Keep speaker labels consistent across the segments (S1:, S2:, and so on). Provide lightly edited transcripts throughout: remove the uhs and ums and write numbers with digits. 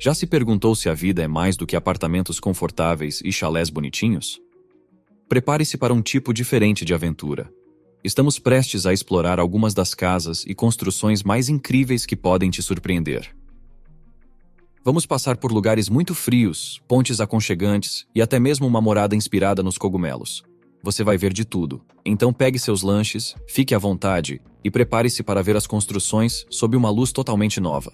S1: Já se perguntou se a vida é mais do que apartamentos confortáveis e chalés bonitinhos? Prepare-se para um tipo diferente de aventura. Estamos prestes a explorar algumas das casas e construções mais incríveis que podem te surpreender. Vamos passar por lugares muito frios, pontes aconchegantes e até mesmo uma morada inspirada nos cogumelos. Você vai ver de tudo. Então pegue seus lanches, fique à vontade e prepare-se para ver as construções sob uma luz totalmente nova.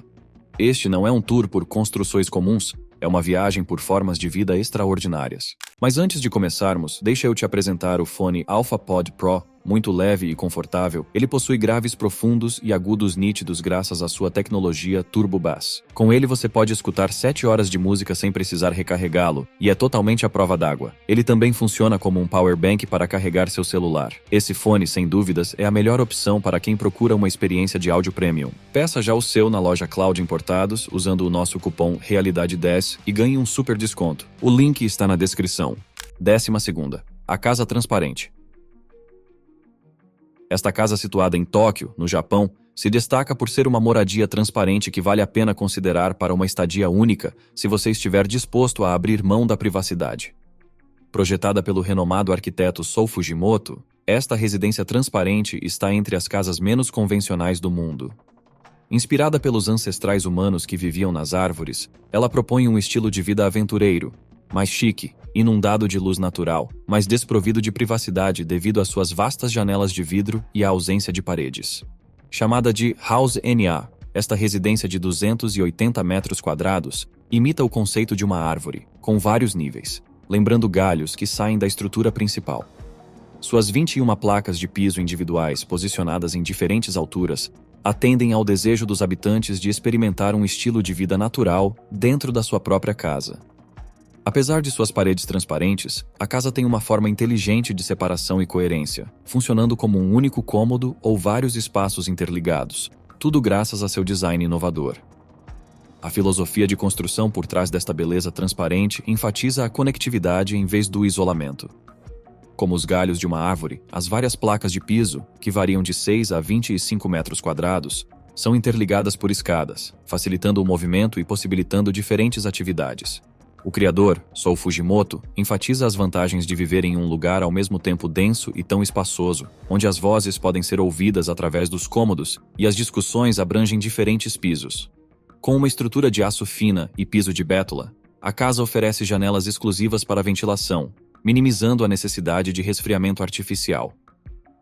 S1: Este não é um tour por construções comuns, é uma viagem por formas de vida extraordinárias. Mas antes de começarmos, deixa eu te apresentar o fone AlphaPod Pro. Muito leve e confortável, ele possui graves profundos e agudos nítidos graças à sua tecnologia Turbo Bass. Com ele você pode escutar 7 horas de música sem precisar recarregá-lo, e é totalmente à prova d'água. Ele também funciona como um power bank para carregar seu celular. Esse fone, sem dúvidas, é a melhor opção para quem procura uma experiência de áudio premium. Peça já o seu na loja Cloud Importados, usando o nosso cupom Realidade10 e ganhe um super desconto. O link está na descrição. 12ª. A Casa Transparente. Esta casa, situada em Tóquio, no Japão, se destaca por ser uma moradia transparente que vale a pena considerar para uma estadia única se você estiver disposto a abrir mão da privacidade. Projetada pelo renomado arquiteto Sou Fujimoto, esta residência transparente está entre as casas menos convencionais do mundo. Inspirada pelos ancestrais humanos que viviam nas árvores, ela propõe um estilo de vida aventureiro, mais chique, inundado de luz natural, mas desprovido de privacidade devido às suas vastas janelas de vidro e à ausência de paredes. Chamada de House NA, esta residência de 280 metros quadrados imita o conceito de uma árvore, com vários níveis, lembrando galhos que saem da estrutura principal. Suas 21 placas de piso individuais posicionadas em diferentes alturas atendem ao desejo dos habitantes de experimentar um estilo de vida natural dentro da sua própria casa. Apesar de suas paredes transparentes, a casa tem uma forma inteligente de separação e coerência, funcionando como um único cômodo ou vários espaços interligados, tudo graças a seu design inovador. A filosofia de construção por trás desta beleza transparente enfatiza a conectividade em vez do isolamento. Como os galhos de uma árvore, as várias placas de piso, que variam de 6 a 25 metros quadrados, são interligadas por escadas, facilitando o movimento e possibilitando diferentes atividades. O criador, Sou Fujimoto, enfatiza as vantagens de viver em um lugar ao mesmo tempo denso e tão espaçoso, onde as vozes podem ser ouvidas através dos cômodos e as discussões abrangem diferentes pisos. Com uma estrutura de aço fina e piso de bétula, a casa oferece janelas exclusivas para ventilação, minimizando a necessidade de resfriamento artificial.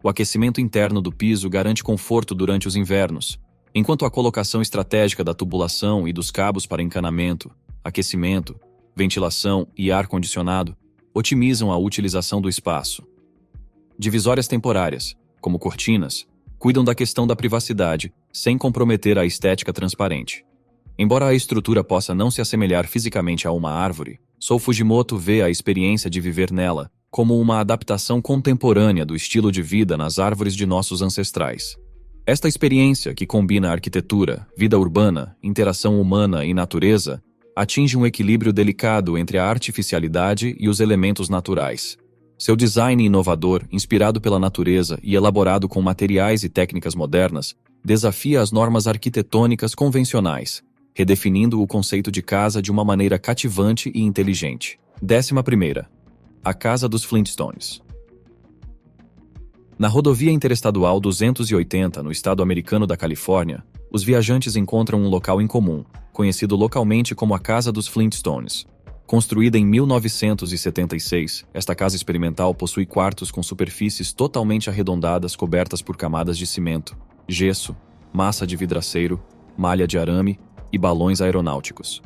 S1: O aquecimento interno do piso garante conforto durante os invernos, enquanto a colocação estratégica da tubulação e dos cabos para encanamento, aquecimento, ventilação e ar-condicionado otimizam a utilização do espaço. Divisórias temporárias, como cortinas, cuidam da questão da privacidade, sem comprometer a estética transparente. Embora a estrutura possa não se assemelhar fisicamente a uma árvore, Sou Fujimoto vê a experiência de viver nela como uma adaptação contemporânea do estilo de vida nas árvores de nossos ancestrais. Esta experiência, que combina arquitetura, vida urbana, interação humana e natureza, atinge um equilíbrio delicado entre a artificialidade e os elementos naturais. Seu design inovador, inspirado pela natureza e elaborado com materiais e técnicas modernas, desafia as normas arquitetônicas convencionais, redefinindo o conceito de casa de uma maneira cativante e inteligente. 11ª. A Casa dos Flintstones. Na rodovia interestadual 280, no estado americano da Califórnia, os viajantes encontram um local em comum, conhecido localmente como a Casa dos Flintstones. Construída em 1976, esta casa experimental possui quartos com superfícies totalmente arredondadas cobertas por camadas de cimento, gesso, massa de vidraceiro, malha de arame e balões aeronáuticos.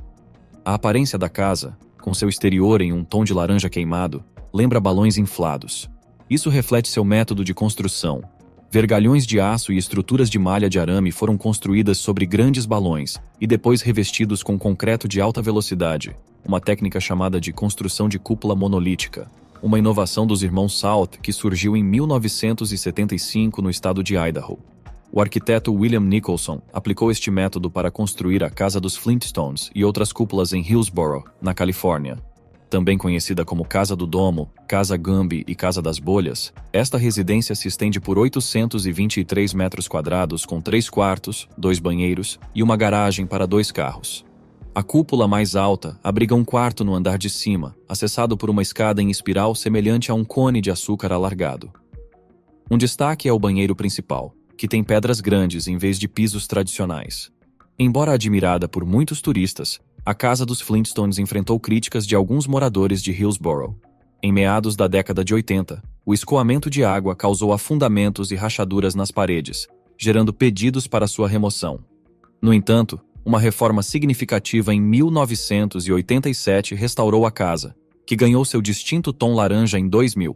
S1: A aparência da casa, com seu exterior em um tom de laranja queimado, lembra balões inflados. Isso reflete seu método de construção. Vergalhões de aço e estruturas de malha de arame foram construídas sobre grandes balões e depois revestidos com concreto de alta velocidade, uma técnica chamada de construção de cúpula monolítica, uma inovação dos irmãos South que surgiu em 1975 no estado de Idaho. O arquiteto William Nicholson aplicou este método para construir a Casa dos Flintstones e outras cúpulas em Hillsborough, na Califórnia. Também conhecida como Casa do Domo, Casa Gumby e Casa das Bolhas, esta residência se estende por 823 metros quadrados com 3 quartos, 2 banheiros e uma garagem para 2 carros. A cúpula mais alta abriga um quarto no andar de cima, acessado por uma escada em espiral semelhante a um cone de açúcar alargado. Um destaque é o banheiro principal, que tem pedras grandes em vez de pisos tradicionais. Embora admirada por muitos turistas, a casa dos Flintstones enfrentou críticas de alguns moradores de Hillsborough. Em meados da década de 80, o escoamento de água causou afundamentos e rachaduras nas paredes, gerando pedidos para sua remoção. No entanto, uma reforma significativa em 1987 restaurou a casa, que ganhou seu distinto tom laranja em 2000.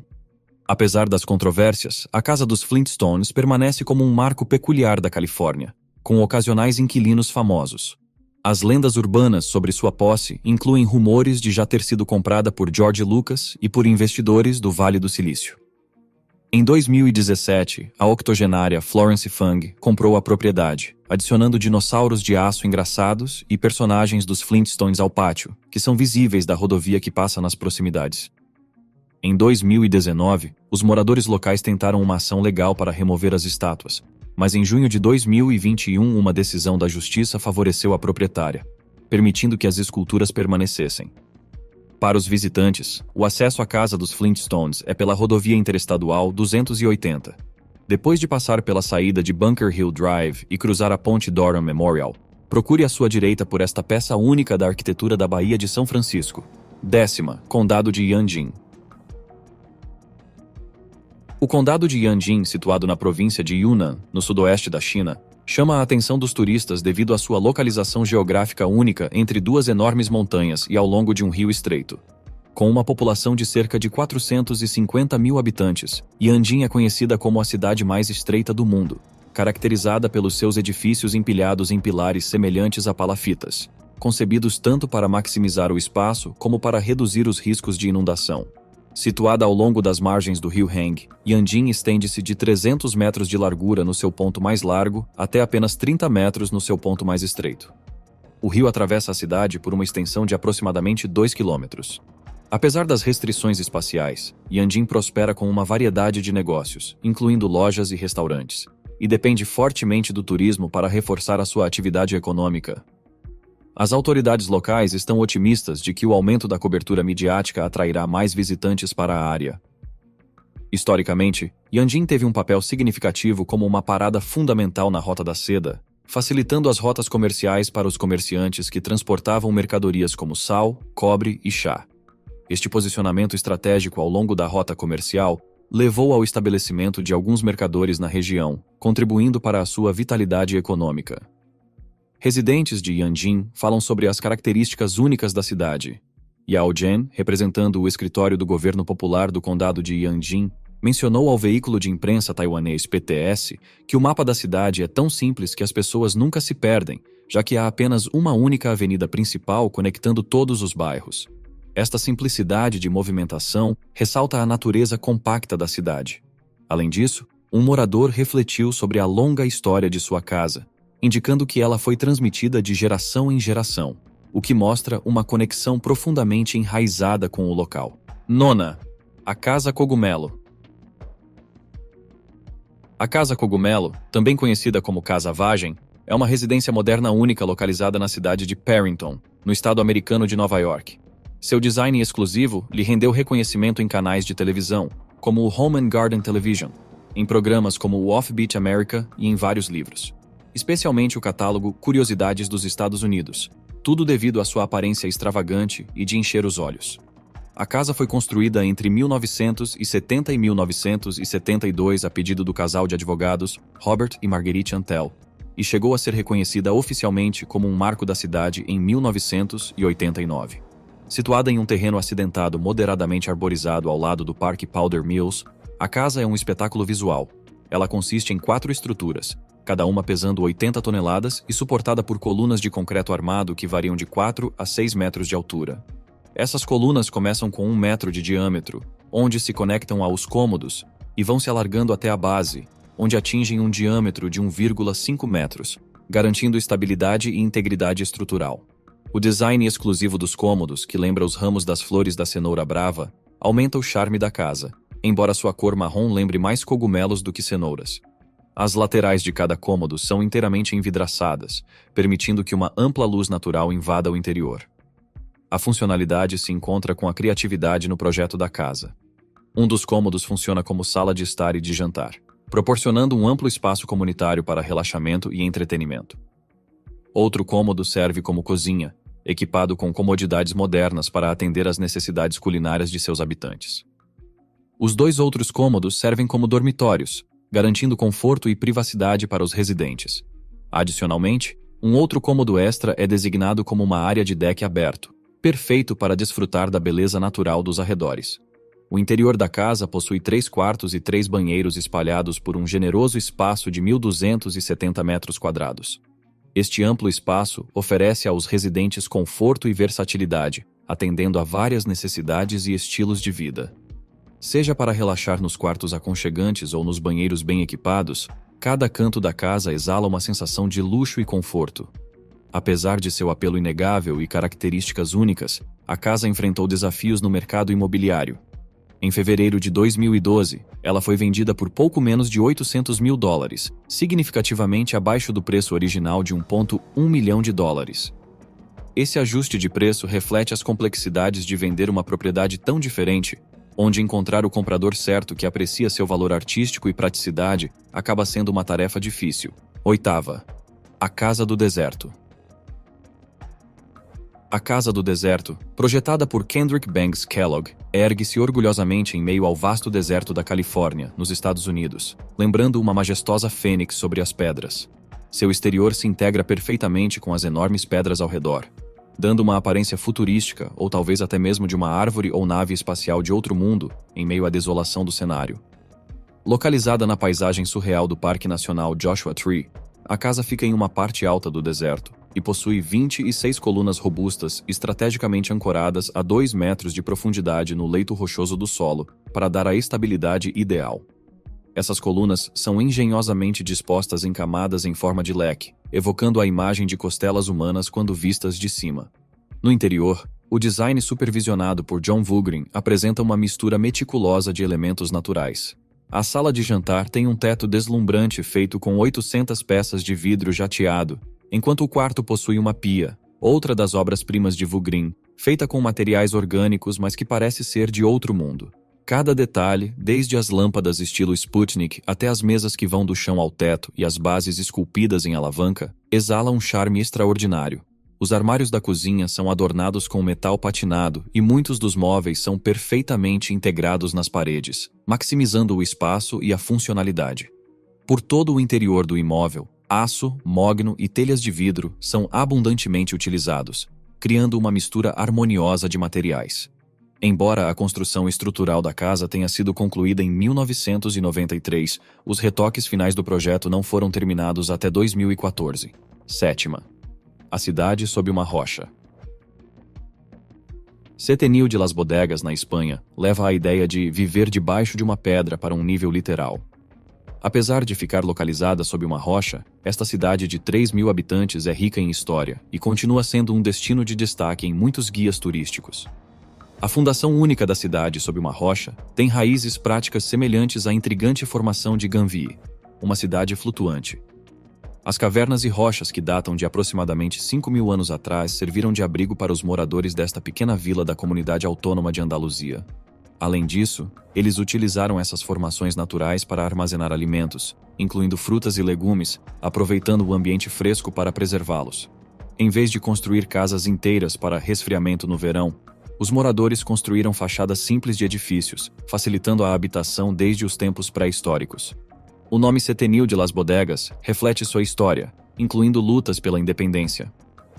S1: Apesar das controvérsias, a casa dos Flintstones permanece como um marco peculiar da Califórnia, com ocasionais inquilinos famosos. As lendas urbanas sobre sua posse incluem rumores de já ter sido comprada por George Lucas e por investidores do Vale do Silício. Em 2017, a octogenária Florence Fung comprou a propriedade, adicionando dinossauros de aço engraçados e personagens dos Flintstones ao pátio, que são visíveis da rodovia que passa nas proximidades. Em 2019, os moradores locais tentaram uma ação legal para remover as estátuas, mas em junho de 2021 uma decisão da justiça favoreceu a proprietária, permitindo que as esculturas permanecessem. Para os visitantes, o acesso à casa dos Flintstones é pela rodovia interestadual 280. Depois de passar pela saída de Bunker Hill Drive e cruzar a ponte Durham Memorial, procure à sua direita por esta peça única da arquitetura da Baía de São Francisco. 10ª, Condado de Yanjing. O condado de Yanjing, situado na província de Yunnan, no sudoeste da China, chama a atenção dos turistas devido à sua localização geográfica única entre duas enormes montanhas e ao longo de um rio estreito. Com uma população de cerca de 450 mil habitantes, Yanjing é conhecida como a cidade mais estreita do mundo, caracterizada pelos seus edifícios empilhados em pilares semelhantes a palafitas, concebidos tanto para maximizar o espaço como para reduzir os riscos de inundação. Situada ao longo das margens do rio Hang, Yanjing estende-se de 300 metros de largura no seu ponto mais largo até apenas 30 metros no seu ponto mais estreito. O rio atravessa a cidade por uma extensão de aproximadamente 2 quilômetros. Apesar das restrições espaciais, Yanjing prospera com uma variedade de negócios, incluindo lojas e restaurantes, e depende fortemente do turismo para reforçar a sua atividade econômica. As autoridades locais estão otimistas de que o aumento da cobertura midiática atrairá mais visitantes para a área. Historicamente, Yanjing teve um papel significativo como uma parada fundamental na Rota da Seda, facilitando as rotas comerciais para os comerciantes que transportavam mercadorias como sal, cobre e chá. Este posicionamento estratégico ao longo da rota comercial levou ao estabelecimento de alguns mercadores na região, contribuindo para a sua vitalidade econômica. Residentes de Yanjing falam sobre as características únicas da cidade. Yao Jian, representando o escritório do governo popular do condado de Yanjing, mencionou ao veículo de imprensa taiwanês PTS que o mapa da cidade é tão simples que as pessoas nunca se perdem, já que há apenas uma única avenida principal conectando todos os bairros. Esta simplicidade de movimentação ressalta a natureza compacta da cidade. Além disso, um morador refletiu sobre a longa história de sua casa, indicando que ela foi transmitida de geração em geração, o que mostra uma conexão profundamente enraizada com o local. 9ª, a Casa Cogumelo. A Casa Cogumelo, também conhecida como Casa Vagem, é uma residência moderna única localizada na cidade de Perryton, no estado americano de Nova York. Seu design exclusivo lhe rendeu reconhecimento em canais de televisão, como o Home and Garden Television, em programas como o Offbeat America e em vários livros. Especialmente o catálogo Curiosidades dos Estados Unidos, tudo devido à sua aparência extravagante e de encher os olhos. A casa foi construída entre 1970 e 1972 a pedido do casal de advogados Robert e Marguerite Antel, e chegou a ser reconhecida oficialmente como um marco da cidade em 1989. Situada em um terreno acidentado moderadamente arborizado ao lado do Parque Powder Mills, a casa é um espetáculo visual. Ela consiste em 4 estruturas, cada uma pesando 80 toneladas e suportada por colunas de concreto armado que variam de 4 a 6 metros de altura. Essas colunas começam com 1 metro de diâmetro, onde se conectam aos cômodos, e vão se alargando até a base, onde atingem um diâmetro de 1,5 metros, garantindo estabilidade e integridade estrutural. O design exclusivo dos cômodos, que lembra os ramos das flores da cenoura brava, aumenta o charme da casa, embora sua cor marrom lembre mais cogumelos do que cenouras. As laterais de cada cômodo são inteiramente envidraçadas, permitindo que uma ampla luz natural invada o interior. A funcionalidade se encontra com a criatividade no projeto da casa. Um dos cômodos funciona como sala de estar e de jantar, proporcionando um amplo espaço comunitário para relaxamento e entretenimento. Outro cômodo serve como cozinha, equipado com comodidades modernas para atender às necessidades culinárias de seus habitantes. Os dois outros cômodos servem como dormitórios, garantindo conforto e privacidade para os residentes. Adicionalmente, um outro cômodo extra é designado como uma área de deck aberto, perfeito para desfrutar da beleza natural dos arredores. O interior da casa possui 3 quartos e 3 banheiros espalhados por um generoso espaço de 1.270 metros quadrados. Este amplo espaço oferece aos residentes conforto e versatilidade, atendendo a várias necessidades e estilos de vida. Seja para relaxar nos quartos aconchegantes ou nos banheiros bem equipados, cada canto da casa exala uma sensação de luxo e conforto. Apesar de seu apelo inegável e características únicas, a casa enfrentou desafios no mercado imobiliário. Em fevereiro de 2012, ela foi vendida por pouco menos de $800 mil, significativamente abaixo do preço original de $1,1 milhão. Esse ajuste de preço reflete as complexidades de vender uma propriedade tão diferente, onde encontrar o comprador certo que aprecia seu valor artístico e praticidade acaba sendo uma tarefa difícil. 8ª. A Casa do Deserto. A Casa do Deserto, projetada por Kendrick Bangs Kellogg, ergue-se orgulhosamente em meio ao vasto deserto da Califórnia, nos Estados Unidos, lembrando uma majestosa fênix sobre as pedras. Seu exterior se integra perfeitamente com as enormes pedras ao redor, dando uma aparência futurística ou talvez até mesmo de uma árvore ou nave espacial de outro mundo em meio à desolação do cenário. Localizada na paisagem surreal do Parque Nacional Joshua Tree, a casa fica em uma parte alta do deserto e possui 26 colunas robustas estrategicamente ancoradas a 2 metros de profundidade no leito rochoso do solo para dar a estabilidade ideal. Essas colunas são engenhosamente dispostas em camadas em forma de leque, evocando a imagem de costelas humanas quando vistas de cima. No interior, o design supervisionado por John Vugrin apresenta uma mistura meticulosa de elementos naturais. A sala de jantar tem um teto deslumbrante feito com 800 peças de vidro jateado, enquanto o quarto possui uma pia, outra das obras-primas de Vugrin, feita com materiais orgânicos mas que parece ser de outro mundo. Cada detalhe, desde as lâmpadas estilo Sputnik até as mesas que vão do chão ao teto e as bases esculpidas em alavanca, exala um charme extraordinário. Os armários da cozinha são adornados com metal patinado e muitos dos móveis são perfeitamente integrados nas paredes, maximizando o espaço e a funcionalidade. Por todo o interior do imóvel, aço, mogno e telhas de vidro são abundantemente utilizados, criando uma mistura harmoniosa de materiais. Embora a construção estrutural da casa tenha sido concluída em 1993, os retoques finais do projeto não foram terminados até 2014. 7ª. A cidade sob uma rocha. Setenil de las Bodegas, na Espanha, leva a ideia de viver debaixo de uma pedra para um nível literal. Apesar de ficar localizada sob uma rocha, esta cidade de 3.000 habitantes é rica em história e continua sendo um destino de destaque em muitos guias turísticos. A fundação única da cidade sob uma rocha tem raízes práticas semelhantes à intrigante formação de Ganvie, uma cidade flutuante. As cavernas e rochas que datam de aproximadamente 5.000 anos atrás serviram de abrigo para os moradores desta pequena vila da comunidade autônoma de Andaluzia. Além disso, eles utilizaram essas formações naturais para armazenar alimentos, incluindo frutas e legumes, aproveitando o ambiente fresco para preservá-los. Em vez de construir casas inteiras para resfriamento no verão, os moradores construíram fachadas simples de edifícios, facilitando a habitação desde os tempos pré-históricos. O nome Setenil de las Bodegas reflete sua história, incluindo lutas pela independência.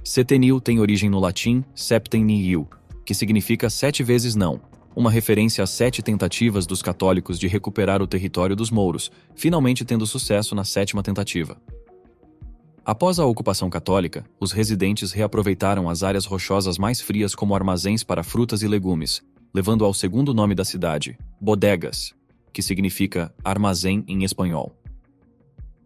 S1: Setenil tem origem no latim septem nihil, que significa 7 vezes não, uma referência às 7 tentativas dos católicos de recuperar o território dos mouros, finalmente tendo sucesso na 7ª tentativa. Após a ocupação católica, os residentes reaproveitaram as áreas rochosas mais frias como armazéns para frutas e legumes, levando ao segundo nome da cidade, Bodegas, que significa armazém em espanhol.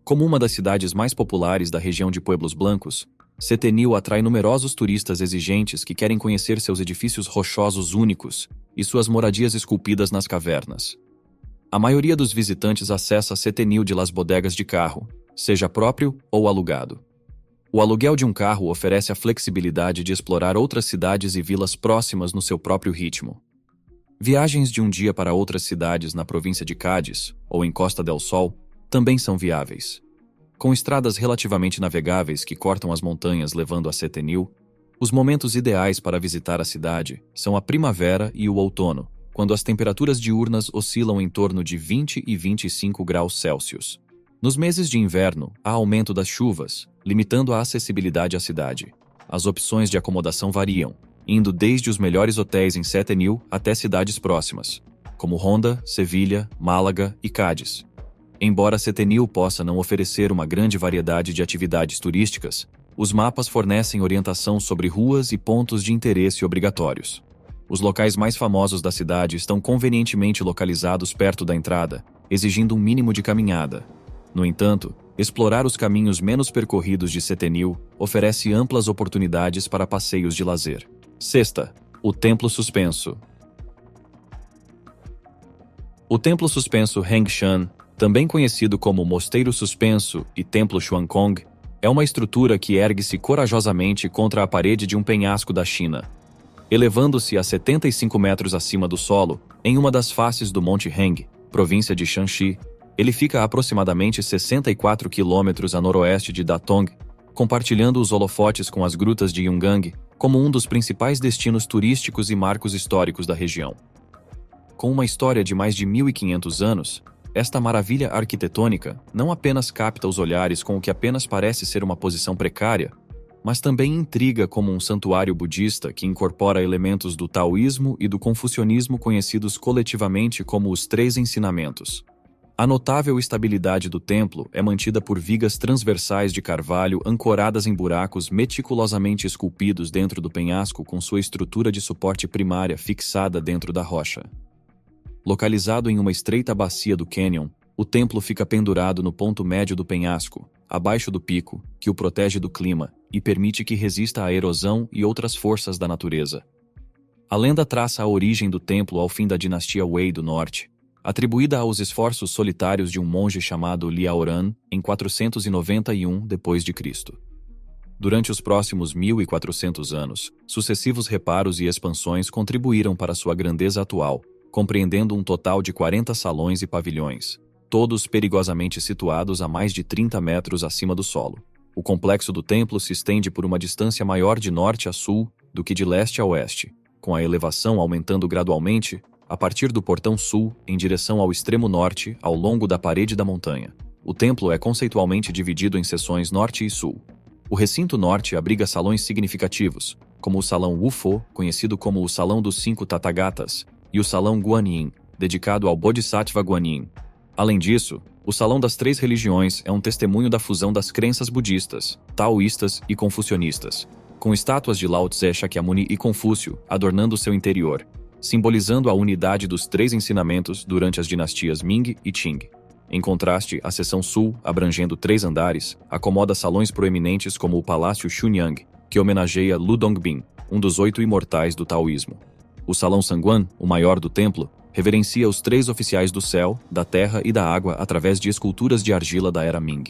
S1: Como uma das cidades mais populares da região de Pueblos Blancos, Setenil atrai numerosos turistas exigentes que querem conhecer seus edifícios rochosos únicos e suas moradias esculpidas nas cavernas. A maioria dos visitantes acessa a Setenil de Las Bodegas de carro, seja próprio ou alugado. O aluguel de um carro oferece a flexibilidade de explorar outras cidades e vilas próximas no seu próprio ritmo. Viagens de um dia para outras cidades na província de Cádiz ou em Costa del Sol também são viáveis. Com estradas relativamente navegáveis que cortam as montanhas levando a Setenil, os momentos ideais para visitar a cidade são a primavera e o outono, quando as temperaturas diurnas oscilam em torno de 20 e 25 graus Celsius. Nos meses de inverno, há aumento das chuvas, limitando a acessibilidade à cidade. As opções de acomodação variam, indo desde os melhores hotéis em Setenil até cidades próximas, como Ronda, Sevilha, Málaga e Cádiz. Embora Setenil possa não oferecer uma grande variedade de atividades turísticas, os mapas fornecem orientação sobre ruas e pontos de interesse obrigatórios. Os locais mais famosos da cidade estão convenientemente localizados perto da entrada, exigindo um mínimo de caminhada. No entanto, explorar os caminhos menos percorridos de Setenil oferece amplas oportunidades para passeios de lazer. Sexta, o Templo Suspenso. O Templo Suspenso Heng Shan, também conhecido como Mosteiro Suspenso e Templo Xuankong, é uma estrutura que ergue-se corajosamente contra a parede de um penhasco da China. Elevando-se a 75 metros acima do solo, em uma das faces do Monte Heng, província de Shanxi, ele fica a aproximadamente 64 quilômetros a noroeste de Datong, compartilhando os holofotes com as grutas de Yungang como um dos principais destinos turísticos e marcos históricos da região. Com uma história de mais de 1.500 anos, esta maravilha arquitetônica não apenas capta os olhares com o que apenas parece ser uma posição precária, mas também intriga como um santuário budista que incorpora elementos do taoísmo e do confucionismo conhecidos coletivamente como os Três Ensinamentos. A notável estabilidade do templo é mantida por vigas transversais de carvalho ancoradas em buracos meticulosamente esculpidos dentro do penhasco com sua estrutura de suporte primária fixada dentro da rocha. Localizado em uma estreita bacia do cânion, o templo fica pendurado no ponto médio do penhasco, abaixo do pico, que o protege do clima e permite que resista à erosão e outras forças da natureza. A lenda traça a origem do templo ao fim da dinastia Wei do Norte, atribuída aos esforços solitários de um monge chamado Liaoran em 491 d.C. Durante os próximos 1.400 anos, sucessivos reparos e expansões contribuíram para sua grandeza atual, compreendendo um total de 40 salões e pavilhões, todos perigosamente situados a mais de 30 metros acima do solo. O complexo do templo se estende por uma distância maior de norte a sul do que de leste a oeste, com a elevação aumentando gradualmente a partir do portão sul em direção ao extremo norte ao longo da parede da montanha. O templo é conceitualmente dividido em seções norte e sul. O recinto norte abriga salões significativos, como o Salão Wufo, conhecido como o Salão dos Cinco Tathagatas, e o Salão Guanyin, dedicado ao Bodhisattva Guanyin. Além disso, o Salão das Três Religiões é um testemunho da fusão das crenças budistas, taoístas e confucionistas, com estátuas de Lao Tse, Shakyamuni e Confúcio adornando seu interior, simbolizando a unidade dos três ensinamentos durante as dinastias Ming e Qing. Em contraste, a seção sul, abrangendo 3 andares, acomoda salões proeminentes como o Palácio Xunyang, que homenageia Lu Dongbin, um dos 8 imortais do taoísmo. O Salão Sanguan, o maior do templo, reverencia os 3 oficiais do céu, da terra e da água através de esculturas de argila da era Ming.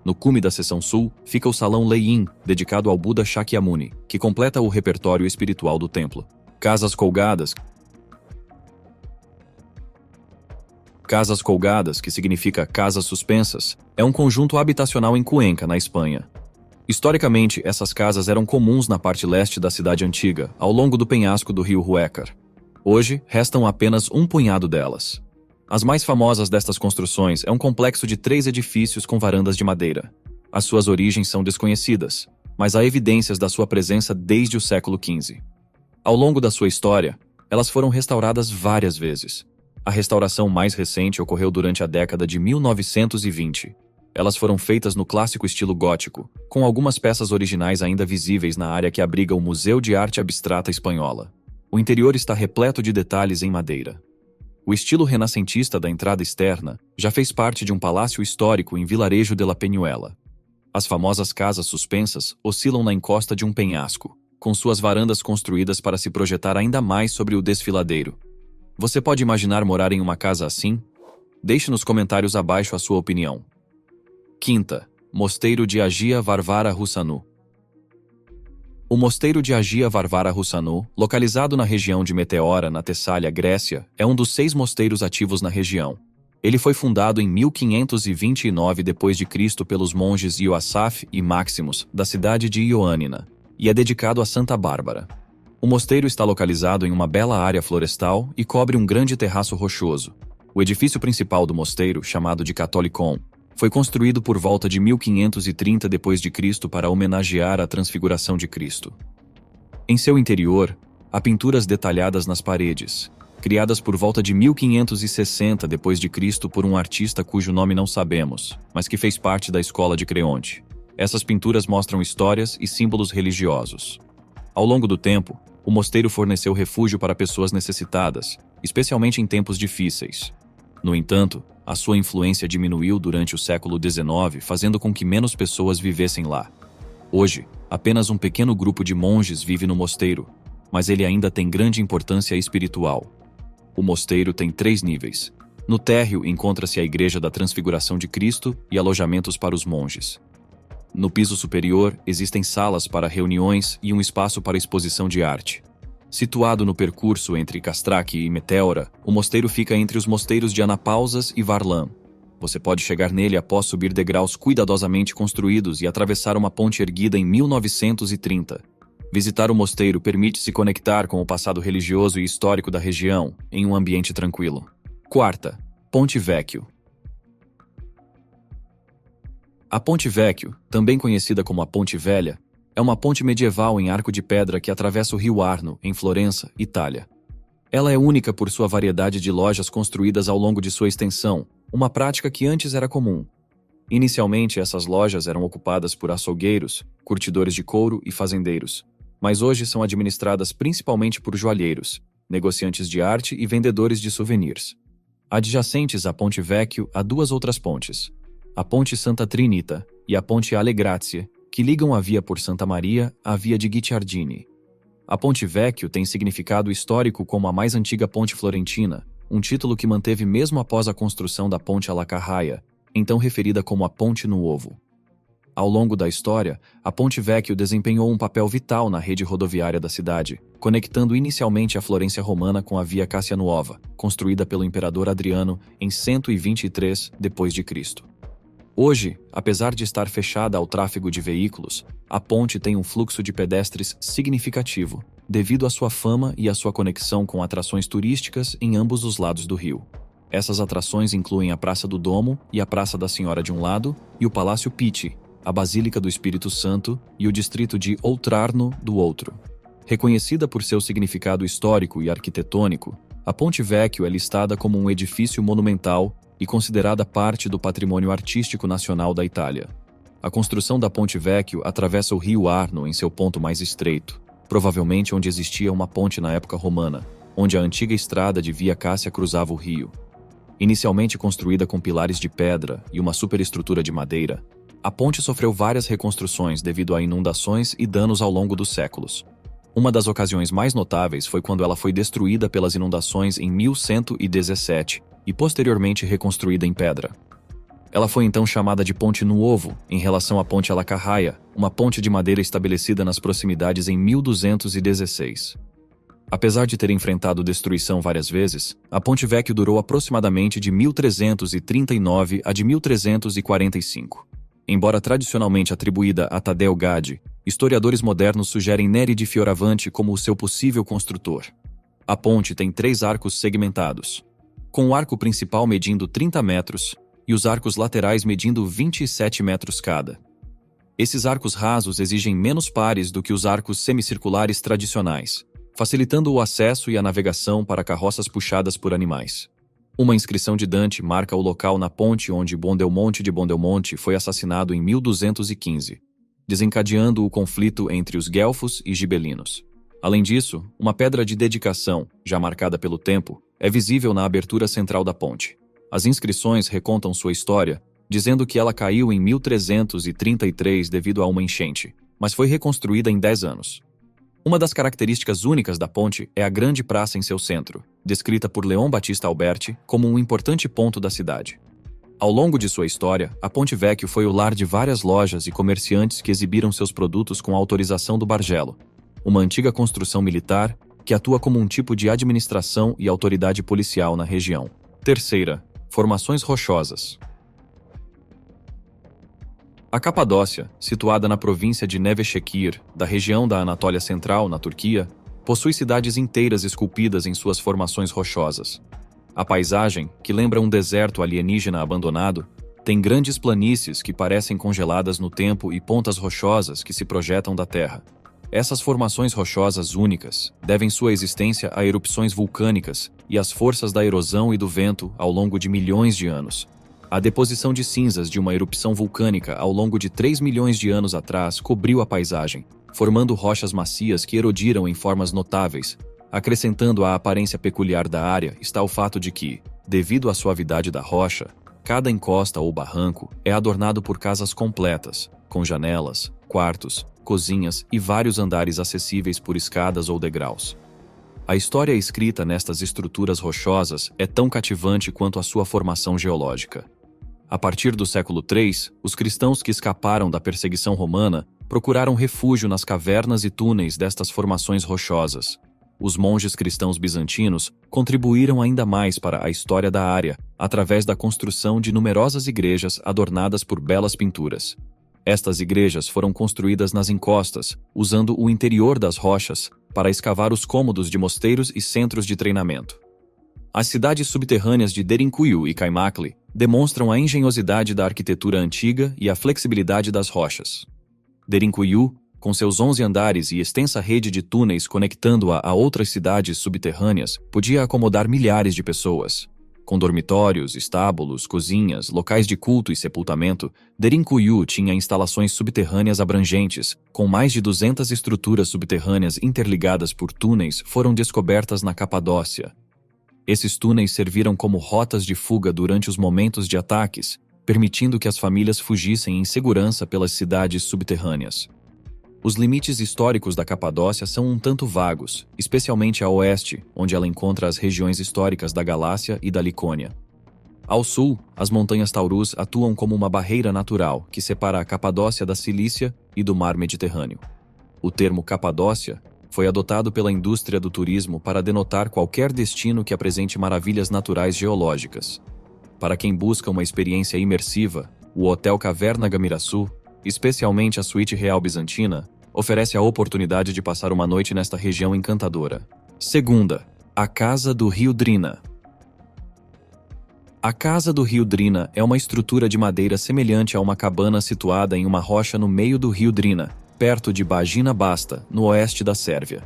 S1: No cume da seção sul, fica o Salão Leiyin, dedicado ao Buda Shakyamuni, que completa o repertório espiritual do templo. Casas colgadas, que significa casas suspensas, é um conjunto habitacional em Cuenca, na Espanha. Historicamente, essas casas eram comuns na parte leste da cidade antiga, ao longo do penhasco do rio Huécar. Hoje, restam apenas um punhado delas. As mais famosas destas construções é um complexo de 3 edifícios com varandas de madeira. As suas origens são desconhecidas, mas há evidências da sua presença desde o século XV. Ao longo da sua história, elas foram restauradas várias vezes. A restauração mais recente ocorreu durante a década de 1920. Elas foram feitas no clássico estilo gótico, com algumas peças originais ainda visíveis na área que abriga o Museu de Arte Abstrata Espanhola. O interior está repleto de detalhes em madeira. O estilo renascentista da entrada externa já fez parte de um palácio histórico em Vilarejo de la Peñuela. As famosas casas suspensas oscilam na encosta de um penhasco, com suas varandas construídas para se projetar ainda mais sobre o desfiladeiro. Você pode imaginar morar em uma casa assim? Deixe nos comentários abaixo a sua opinião. Quinta, Mosteiro de Agia Varvara Russanu. O Mosteiro de Agia Varvara Russanu, localizado na região de Meteora, na Tessália, Grécia, é um dos 6 mosteiros ativos na região. Ele foi fundado em 1529 d.C. pelos monges Ioasaf e Maximus, da cidade de Ioannina, e é dedicado a Santa Bárbara. O mosteiro está localizado em uma bela área florestal e cobre um grande terraço rochoso. O edifício principal do mosteiro, chamado de Catholicon, foi construído por volta de 1530 d.C. para homenagear a transfiguração de Cristo. Em seu interior, há pinturas detalhadas nas paredes, criadas por volta de 1560 d.C. por um artista cujo nome não sabemos, mas que fez parte da escola de Creonte. Essas pinturas mostram histórias e símbolos religiosos. Ao longo do tempo, o mosteiro forneceu refúgio para pessoas necessitadas, especialmente em tempos difíceis. No entanto, a sua influência diminuiu durante o século XIX, fazendo com que menos pessoas vivessem lá. Hoje, apenas um pequeno grupo de monges vive no mosteiro, mas ele ainda tem grande importância espiritual. O mosteiro tem 3 níveis. No térreo encontra-se a Igreja da Transfiguração de Cristo e alojamentos para os monges. No piso superior, existem salas para reuniões e um espaço para exposição de arte. Situado no percurso entre Castraque e Meteora, o mosteiro fica entre os mosteiros de Anapausas e Varlam. Você pode chegar nele após subir degraus cuidadosamente construídos e atravessar uma ponte erguida em 1930. Visitar o mosteiro permite se conectar com o passado religioso e histórico da região, em um ambiente tranquilo. Quarta, Ponte Vecchio. A Ponte Vecchio, também conhecida como a Ponte Velha, é uma ponte medieval em arco de pedra que atravessa o rio Arno, em Florença, Itália. Ela é única por sua variedade de lojas construídas ao longo de sua extensão, uma prática que antes era comum. Inicialmente, essas lojas eram ocupadas por açougueiros, curtidores de couro e fazendeiros, mas hoje são administradas principalmente por joalheiros, negociantes de arte e vendedores de souvenirs. Adjacentes à Ponte Vecchio há 2 outras pontes, a Ponte Santa Trinita e a Ponte Alle Grazie, que ligam a via por Santa Maria à via de Guicciardini. A Ponte Vecchio tem significado histórico como a mais antiga ponte florentina, um título que manteve mesmo após a construção da Ponte alla Carraia, então referida como a Ponte Nuovo. Ao longo da história, a Ponte Vecchio desempenhou um papel vital na rede rodoviária da cidade, conectando inicialmente a Florência romana com a Via Cassia Nuova, construída pelo imperador Adriano em 123 d.C. Hoje, apesar de estar fechada ao tráfego de veículos, a ponte tem um fluxo de pedestres significativo, devido à sua fama e à sua conexão com atrações turísticas em ambos os lados do rio. Essas atrações incluem a Praça do Domo e a Praça da Senhora de um lado e o Palácio Pitti, a Basílica do Espírito Santo e o distrito de Oltrarno do outro. Reconhecida por seu significado histórico e arquitetônico, a Ponte Vecchio é listada como um edifício monumental e considerada parte do patrimônio artístico nacional da Itália. A construção da Ponte Vecchio atravessa o rio Arno em seu ponto mais estreito, provavelmente onde existia uma ponte na época romana, onde a antiga estrada de Via Cassia cruzava o rio. Inicialmente construída com pilares de pedra e uma superestrutura de madeira, a ponte sofreu várias reconstruções devido a inundações e danos ao longo dos séculos. Uma das ocasiões mais notáveis foi quando ela foi destruída pelas inundações em 1117 e posteriormente reconstruída em pedra. Ela foi então chamada de Ponte Nuovo, em relação à Ponte alla Carraia, uma ponte de madeira estabelecida nas proximidades em 1216. Apesar de ter enfrentado destruição várias vezes, a Ponte Vecchio durou aproximadamente de 1339 a de 1345. Embora tradicionalmente atribuída a Taddeo Gaddi, historiadores modernos sugerem Neri di Fioravanti como o seu possível construtor. A ponte tem 3 arcos segmentados, com o arco principal medindo 30 metros e os arcos laterais medindo 27 metros cada. Esses arcos rasos exigem menos pares do que os arcos semicirculares tradicionais, facilitando o acesso e a navegação para carroças puxadas por animais. Uma inscrição de Dante marca o local na ponte onde Bondelmonte de Bondelmonte foi assassinado em 1215, desencadeando o conflito entre os guelfos e gibelinos. Além disso, uma pedra de dedicação, já marcada pelo tempo, é visível na abertura central da ponte. As inscrições recontam sua história, dizendo que ela caiu em 1333 devido a uma enchente, mas foi reconstruída em 10 anos. Uma das características únicas da ponte é a grande praça em seu centro, descrita por Leon Battista Alberti como um importante ponto da cidade. Ao longo de sua história, a Ponte Vecchio foi o lar de várias lojas e comerciantes que exibiram seus produtos com autorização do Bargello, uma antiga construção militar que atua como um tipo de administração e autoridade policial na região. Terceira, formações rochosas. A Capadócia, situada na província de Nevşehir, da região da Anatólia Central, na Turquia, possui cidades inteiras esculpidas em suas formações rochosas. A paisagem, que lembra um deserto alienígena abandonado, tem grandes planícies que parecem congeladas no tempo e pontas rochosas que se projetam da terra. Essas formações rochosas únicas devem sua existência a erupções vulcânicas e às forças da erosão e do vento ao longo de milhões de anos. A deposição de cinzas de uma erupção vulcânica ao longo de 3 milhões de anos atrás cobriu a paisagem, formando rochas macias que erodiram em formas notáveis. Acrescentando à aparência peculiar da área está o fato de que, devido à suavidade da rocha, cada encosta ou barranco é adornado por casas completas, com janelas, quartos, cozinhas e vários andares acessíveis por escadas ou degraus. A história escrita nestas estruturas rochosas é tão cativante quanto a sua formação geológica. A partir do século III, os cristãos que escaparam da perseguição romana procuraram refúgio nas cavernas e túneis destas formações rochosas. Os monges cristãos bizantinos contribuíram ainda mais para a história da área através da construção de numerosas igrejas adornadas por belas pinturas. Estas igrejas foram construídas nas encostas, usando o interior das rochas para escavar os cômodos de mosteiros e centros de treinamento. As cidades subterrâneas de Derinkuyu e Kaymakli demonstram a engenhosidade da arquitetura antiga e a flexibilidade das rochas. Derinkuyu, com seus 11 andares e extensa rede de túneis conectando-a a outras cidades subterrâneas, podia acomodar milhares de pessoas. Com dormitórios, estábulos, cozinhas, locais de culto e sepultamento, Derinkuyu tinha instalações subterrâneas abrangentes, com mais de 200 estruturas subterrâneas interligadas por túneis foram descobertas na Capadócia. Esses túneis serviram como rotas de fuga durante os momentos de ataques, permitindo que as famílias fugissem em segurança pelas cidades subterrâneas. Os limites históricos da Capadócia são um tanto vagos, especialmente a oeste, onde ela encontra as regiões históricas da Galácia e da Licônia. Ao sul, as montanhas Taurus atuam como uma barreira natural que separa a Capadócia da Cilícia e do mar Mediterrâneo. O termo Capadócia foi adotado pela indústria do turismo para denotar qualquer destino que apresente maravilhas naturais geológicas. Para quem busca uma experiência imersiva, o Hotel Caverna Gamiraçu, especialmente a Suíte Real Bizantina, oferece a oportunidade de passar uma noite nesta região encantadora. Segunda, a Casa do Rio Drina. A Casa do Rio Drina é uma estrutura de madeira semelhante a uma cabana situada em uma rocha no meio do rio Drina, perto de Bajina Basta, no oeste da Sérvia.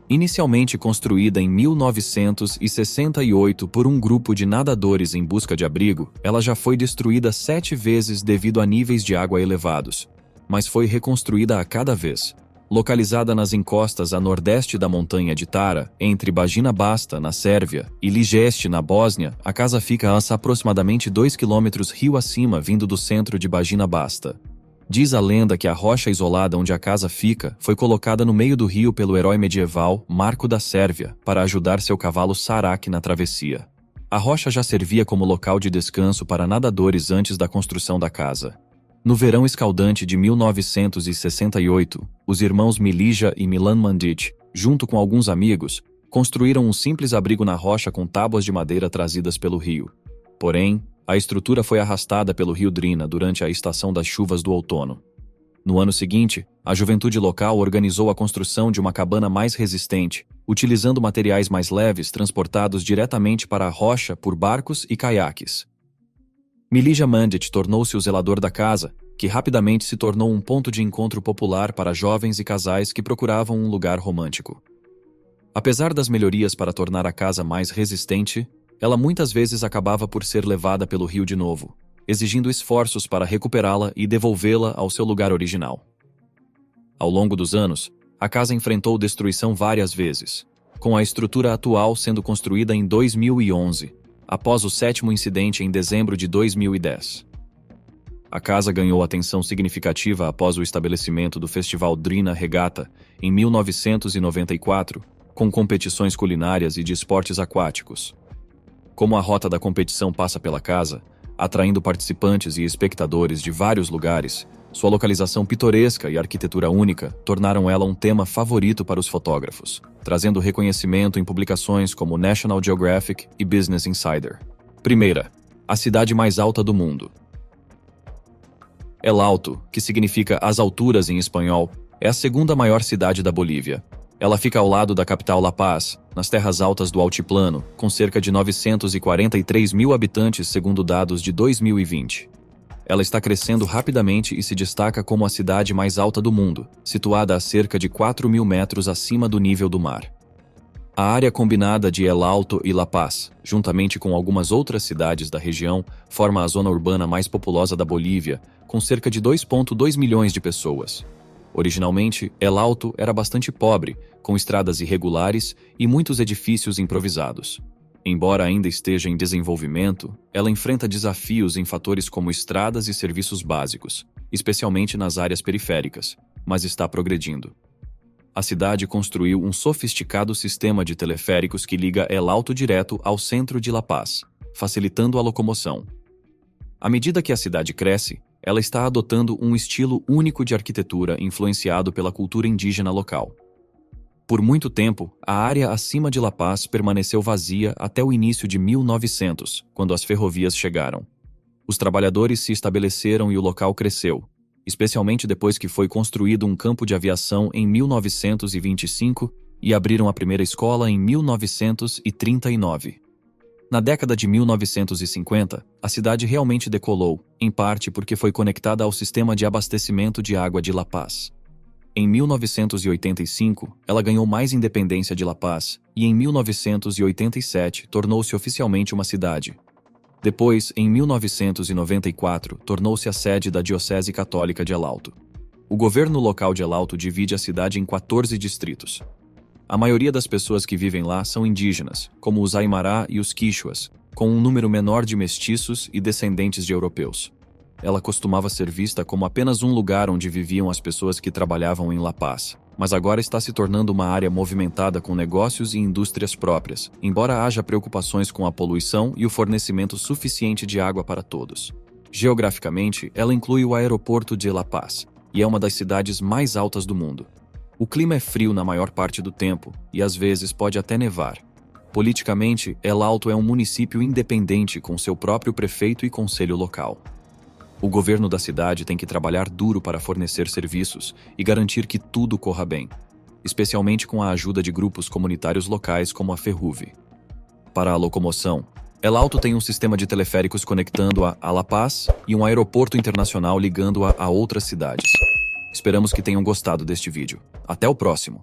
S1: Inicialmente construída em 1968 por um grupo de nadadores em busca de abrigo, ela já foi destruída 7 vezes devido a níveis de água elevados, mas foi reconstruída a cada vez. Localizada nas encostas a nordeste da montanha de Tara, entre Bajina Basta, na Sérvia, e Ligeste, na Bósnia, a casa fica a aproximadamente 2 quilômetros rio acima vindo do centro de Bajina Basta. Diz a lenda que a rocha isolada onde a casa fica foi colocada no meio do rio pelo herói medieval Marco da Sérvia para ajudar seu cavalo Sarak na travessia. A rocha já servia como local de descanso para nadadores antes da construção da casa. No verão escaldante de 1968, os irmãos Milija e Milan Mandic, junto com alguns amigos, construíram um simples abrigo na rocha com tábuas de madeira trazidas pelo rio. Porém, a estrutura foi arrastada pelo rio Drina durante a estação das chuvas do outono. No ano seguinte, a juventude local organizou a construção de uma cabana mais resistente, utilizando materiais mais leves transportados diretamente para a rocha por barcos e caiaques. Milija Mandic tornou-se o zelador da casa, que rapidamente se tornou um ponto de encontro popular para jovens e casais que procuravam um lugar romântico. Apesar das melhorias para tornar a casa mais resistente, ela muitas vezes acabava por ser levada pelo rio de novo, exigindo esforços para recuperá-la e devolvê-la ao seu lugar original. Ao longo dos anos, a casa enfrentou destruição várias vezes, com a estrutura atual sendo construída em 2011, após o 7º incidente em dezembro de 2010. A casa ganhou atenção significativa após o estabelecimento do Festival Drina Regata, em 1994, com competições culinárias e de esportes aquáticos. Como a rota da competição passa pela casa, atraindo participantes e espectadores de vários lugares, sua localização pitoresca e arquitetura única tornaram ela um tema favorito para os fotógrafos, trazendo reconhecimento em publicações como National Geographic e Business Insider. Primeira, a cidade mais alta do mundo. El Alto, que significa as alturas em espanhol, é a segunda maior cidade da Bolívia. Ela fica ao lado da capital La Paz, nas terras altas do altiplano, com cerca de 943 mil habitantes segundo dados de 2020. Ela está crescendo rapidamente e se destaca como a cidade mais alta do mundo, situada a cerca de 4.000 metros acima do nível do mar. A área combinada de El Alto e La Paz, juntamente com algumas outras cidades da região, forma a zona urbana mais populosa da Bolívia, com cerca de 2,2 milhões de pessoas. Originalmente, El Alto era bastante pobre, com estradas irregulares e muitos edifícios improvisados. Embora ainda esteja em desenvolvimento, ela enfrenta desafios em fatores como estradas e serviços básicos, especialmente nas áreas periféricas, mas está progredindo. A cidade construiu um sofisticado sistema de teleféricos que liga El Alto direto ao centro de La Paz, facilitando a locomoção. À medida que a cidade cresce, ela está adotando um estilo único de arquitetura influenciado pela cultura indígena local. Por muito tempo, a área acima de La Paz permaneceu vazia até o início de 1900, quando as ferrovias chegaram. Os trabalhadores se estabeleceram e o local cresceu, especialmente depois que foi construído um campo de aviação em 1925 e abriram a primeira escola em 1939. Na década de 1950, a cidade realmente decolou, em parte porque foi conectada ao sistema de abastecimento de água de La Paz. Em 1985, ela ganhou mais independência de La Paz e em 1987 tornou-se oficialmente uma cidade. Depois, em 1994, tornou-se a sede da Diocese Católica de El Alto. O governo local de El Alto divide a cidade em 14 distritos. A maioria das pessoas que vivem lá são indígenas, como os Aimará e os Quichuas, com um número menor de mestiços e descendentes de europeus. Ela costumava ser vista como apenas um lugar onde viviam as pessoas que trabalhavam em La Paz, mas agora está se tornando uma área movimentada com negócios e indústrias próprias, embora haja preocupações com a poluição e o fornecimento suficiente de água para todos. Geograficamente, ela inclui o aeroporto de La Paz, e é uma das cidades mais altas do mundo. O clima é frio na maior parte do tempo, e às vezes pode até nevar. Politicamente, El Alto é um município independente com seu próprio prefeito e conselho local. O governo da cidade tem que trabalhar duro para fornecer serviços e garantir que tudo corra bem, especialmente com a ajuda de grupos comunitários locais como a Ferruve. Para a locomoção, El Alto tem um sistema de teleféricos conectando-a a La Paz e um aeroporto internacional ligando-a a outras cidades. Esperamos que tenham gostado deste vídeo. Até o próximo!